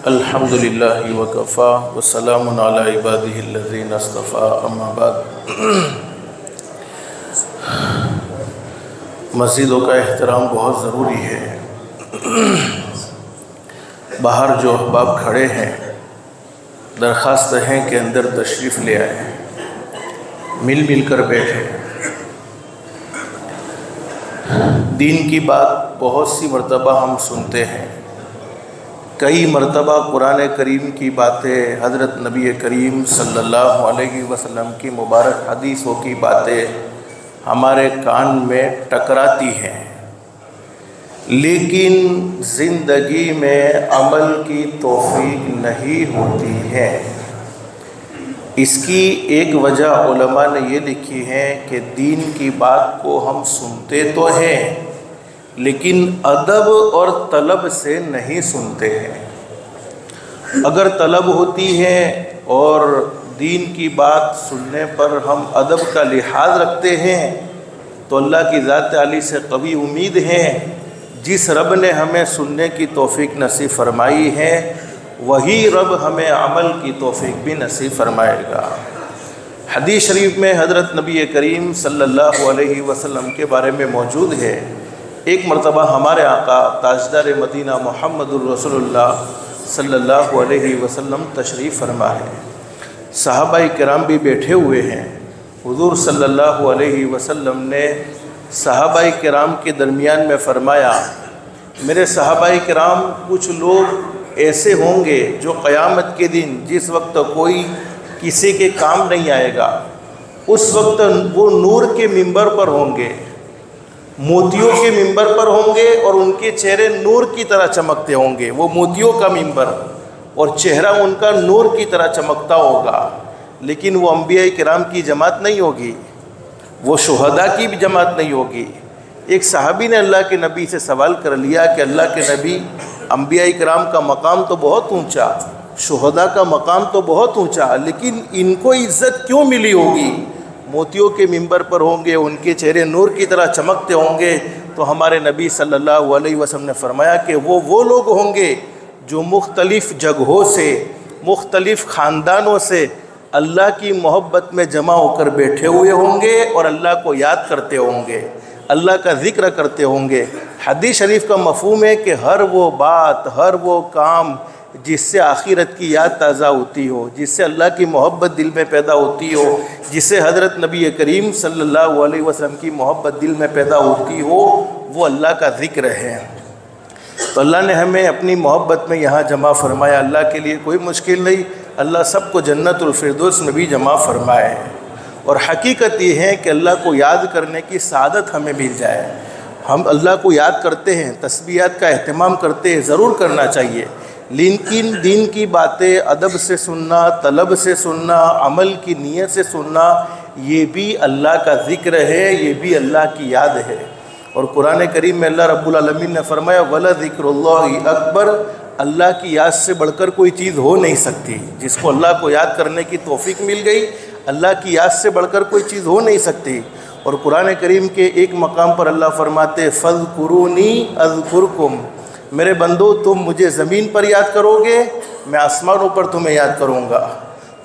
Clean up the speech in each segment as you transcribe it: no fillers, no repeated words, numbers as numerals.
الحمدللہ وکفا وسلام علی عبادہ الذین اصطفیٰ اما بعد۔ مسجدوں کا احترام بہت ضروری ہے۔ باہر جو احباب کھڑے ہیں درخواست ہے کہ اندر تشریف لے آئیں، مل کر بیٹھے۔ دین کی بات بہت سی مرتبہ ہم سنتے ہیں، کئی مرتبہ قرآن کریم کی باتیں، حضرت نبی کریم صلی اللہ علیہ وسلم کی مبارک حدیثوں کی باتیں ہمارے کان میں ٹکراتی ہیں، لیکن زندگی میں عمل کی توفیق نہیں ہوتی ہے۔ اس کی ایک وجہ علماء نے یہ لکھی ہے کہ دین کی بات کو ہم سنتے تو ہیں لیکن ادب اور طلب سے نہیں سنتے ہیں۔ اگر طلب ہوتی ہے اور دین کی بات سننے پر ہم ادب کا لحاظ رکھتے ہیں تو اللہ کی ذات عالی سے قوی امید ہے، جس رب نے ہمیں سننے کی توفیق نصیب فرمائی ہے وہی رب ہمیں عمل کی توفیق بھی نصیب فرمائے گا۔ حدیث شریف میں حضرت نبی کریم صلی اللہ علیہ وسلم کے بارے میں موجود ہے، ایک مرتبہ ہمارے آقا تاجدار مدینہ محمد الرسول اللہ صلی اللہ علیہ وسلم تشریف فرما ہے، صحابہ کرام بھی بیٹھے ہوئے ہیں۔ حضور صلی اللہ علیہ وسلم نے صحابہ کرام کے درمیان میں فرمایا، میرے صحابہ کرام کچھ لوگ ایسے ہوں گے جو قیامت کے دن جس وقت کوئی کسی کے کام نہیں آئے گا اس وقت وہ نور کے منبر پر ہوں گے، موتیوں کے منبر پر ہوں گے اور ان کے چہرے نور کی طرح چمکتے ہوں گے۔ وہ موتیوں کا منبر اور چہرہ ان کا نور کی طرح چمکتا ہوگا، لیکن وہ انبیاء کرام کی جماعت نہیں ہوگی، وہ شہداء کی بھی جماعت نہیں ہوگی۔ ایک صحابی نے اللہ کے نبی سے سوال کر لیا کہ اللہ کے نبی، انبیاء کرام کا مقام تو بہت اونچا، شہداء کا مقام تو بہت اونچا، لیکن ان کو عزت کیوں ملی ہوگی؟ موتیوں کے منبر پر ہوں گے، ان کے چہرے نور کی طرح چمکتے ہوں گے۔ تو ہمارے نبی صلی اللہ علیہ وسلم نے فرمایا کہ وہ لوگ ہوں گے جو مختلف جگہوں سے، مختلف خاندانوں سے اللہ کی محبت میں جمع ہو کر بیٹھے ہوئے ہوں گے اور اللہ کو یاد کرتے ہوں گے، اللہ کا ذکر کرتے ہوں گے۔ حدیث شریف کا مفہوم ہے کہ ہر وہ بات، ہر وہ کام جس سے آخرت کی یاد تازہ ہوتی ہو، جس سے اللہ کی محبت دل میں پیدا ہوتی ہو، جس سے حضرت نبی کریم صلی اللہ علیہ وسلم کی محبت دل میں پیدا ہوتی ہو، وہ اللہ کا ذکر ہے۔ تو اللہ نے ہمیں اپنی محبت میں یہاں جمع فرمایا۔ اللہ کے لیے کوئی مشکل نہیں، اللہ سب کو جنت الفردوس میں بھی جمع فرمائے۔ اور حقیقت یہ ہے کہ اللہ کو یاد کرنے کی سعادت ہمیں مل جائے۔ ہم اللہ کو یاد کرتے ہیں، تسبیحات کا اہتمام کرتے ہیں، ضرور کرنا چاہیے، لیکن دین کی باتیں ادب سے سننا، طلب سے سننا، عمل کی نیت سے سننا، یہ بھی اللہ کا ذکر ہے، یہ بھی اللہ کی یاد ہے۔ اور قرآن کریم میں اللہ رب العالمین نے فرمایا وَلَذِكْرُ اللَّهِ اکبر، اللہ کی یاد سے بڑھ کر کوئی چیز ہو نہیں سکتی۔ جس کو اللہ کو یاد کرنے کی توفیق مل گئی، اللہ کی یاد سے بڑھ کر کوئی چیز ہو نہیں سکتی۔ اور قرآن کریم کے ایک مقام پر اللہ فرماتے فَاذْكُرُونِي أَذْكُرْكُمْ، میرے بندو تم مجھے زمین پر یاد کرو گے، میں آسمانوں پر تمہیں یاد کروں گا۔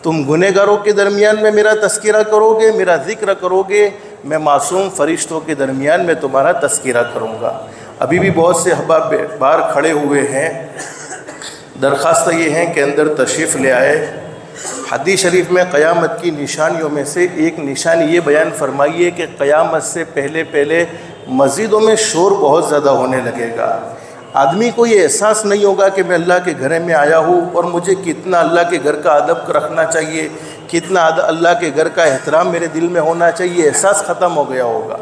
تم گنہگاروں کے درمیان میں میرا تذکرہ کرو گے، میرا ذکر کرو گے، میں معصوم فرشتوں کے درمیان میں تمہارا تذکرہ کروں گا۔ ابھی بھی بہت سے احباب باہر کھڑے ہوئے ہیں، درخواست یہ ہے کہ اندر تشریف لے آئے۔ حدیث شریف میں قیامت کی نشانیوں میں سے ایک نشانی یہ بیان فرمائی ہے کہ قیامت سے پہلے مسجدوں میں شور بہت زیادہ ہونے لگے گا۔ آدمی کو یہ احساس نہیں ہوگا کہ میں اللہ کے گھر میں آیا ہوں اور مجھے کتنا اللہ کے گھر کا ادب رکھنا چاہیے، کتنا اللہ کے گھر کا احترام میرے دل میں ہونا چاہیے، احساس ختم ہو گیا ہوگا۔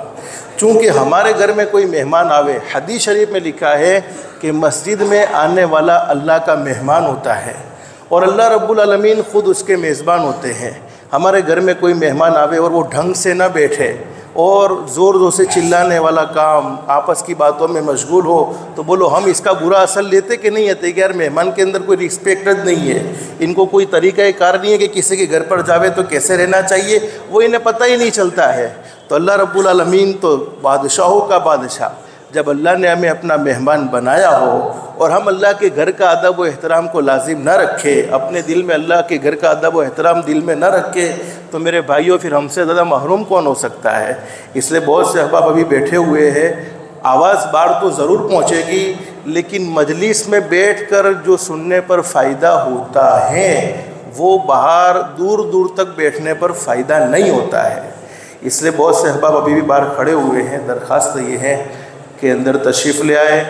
چونکہ ہمارے گھر میں کوئی مہمان آوے، حدیث شریف میں لکھا ہے کہ مسجد میں آنے والا اللہ کا مہمان ہوتا ہے اور اللہ رب العالمین خود اس کے میزبان ہوتے ہیں۔ ہمارے گھر میں کوئی مہمان آوے اور وہ ڈھنگ سے نہ بیٹھے اور زور سے چلانے والا کام، آپس کی باتوں میں مشغول ہو، تو بولو ہم اس کا برا اثر لیتے کہ نہیں لیتے کہ یار مہمان کے اندر کوئی رسپیکٹ نہیں ہے، ان کو کوئی طریقہ کار نہیں ہے کہ کسی کے گھر پر جاوے تو کیسے رہنا چاہیے، وہ انہیں پتہ ہی نہیں چلتا ہے۔ تو اللہ رب العالمین تو بادشاہوں کا بادشاہ، جب اللہ نے ہمیں اپنا مہمان بنایا ہو اور ہم اللہ کے گھر کا ادب و احترام کو لازم نہ رکھے، اپنے دل میں اللہ کے گھر کا ادب و احترام دل میں نہ رکھے، تو میرے بھائیوں پھر ہم سے زیادہ محروم کون ہو سکتا ہے؟ اس لیے بہت سے احباب ابھی بیٹھے ہوئے ہیں، آواز بار تو ضرور پہنچے گی، لیکن مجلس میں بیٹھ کر جو سننے پر فائدہ ہوتا ہے وہ باہر دور دور تک بیٹھنے پر فائدہ نہیں ہوتا ہے۔ اس لیے بہت سے احباب ابھی بھی باہر کھڑے ہوئے ہیں، درخواست یہ ہے کہ اندر تشریف لے آئے۔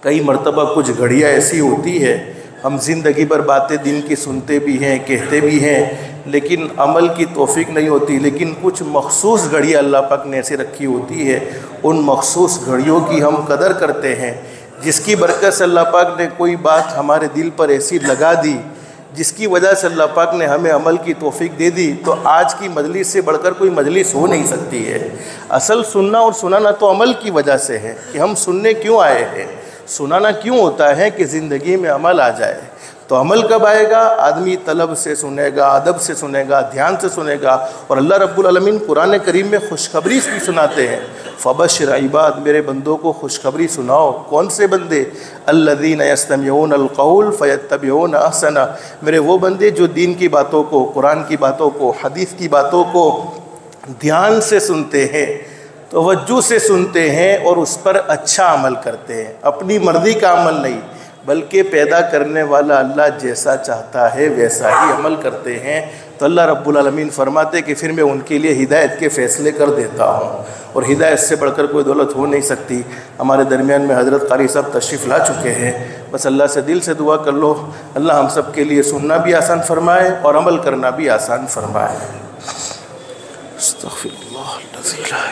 کئی مرتبہ کچھ گھڑیاں ایسی ہوتی ہے، ہم زندگی بھر باتیں دین کی سنتے بھی ہیں، کہتے بھی ہیں، لیکن عمل کی توفیق نہیں ہوتی۔ لیکن کچھ مخصوص گھڑیاں اللہ پاک نے ایسی رکھی ہوتی ہے، ان مخصوص گھڑیوں کی ہم قدر کرتے ہیں، جس کی برکت سے اللہ پاک نے کوئی بات ہمارے دل پر ایسی لگا دی، جس کی وجہ سے اللہ پاک نے ہمیں عمل کی توفیق دے دی، تو آج کی مجلس سے بڑھ کر کوئی مجلس ہو نہیں سکتی ہے۔ اصل سننا اور سنانا تو عمل کی وجہ سے ہے کہ ہم سننے کیوں آئے ہیں، سنانا کیوں ہوتا ہے کہ زندگی میں عمل آ جائے۔ تو عمل کب آئے گا؟ آدمی طلب سے سنے گا، ادب سے سنے گا، دھیان سے سنے گا۔ اور اللہ رب العالمین قرآن کریم میں خوشخبری بھی سناتے ہیں، فبشر عباد، میرے بندوں کو خوشخبری سناؤ۔ کون سے بندے؟ الذین یستمعون القول فیتبعون احسنہ، میرے وہ بندے جو دین کی باتوں کو، قرآن کی باتوں کو، حدیث کی باتوں کو دھیان سے سنتے ہیں، توجہ سے سنتے ہیں اور اس پر اچھا عمل کرتے ہیں، اپنی مرضی کا عمل نہیں بلکہ پیدا کرنے والا اللہ جیسا چاہتا ہے ویسا ہی عمل کرتے ہیں۔ تو اللہ رب العالمین فرماتے کہ پھر میں ان کے لیے ہدایت کے فیصلے کر دیتا ہوں، اور ہدایت سے بڑھ کر کوئی دولت ہو نہیں سکتی۔ ہمارے درمیان میں حضرت قاری صاحب تشریف لا چکے ہیں، بس اللہ سے دل سے دعا کر لو، اللہ ہم سب کے لیے سننا بھی آسان فرمائے اور عمل کرنا بھی آسان فرمائے۔ استغفر اللہ الذی لا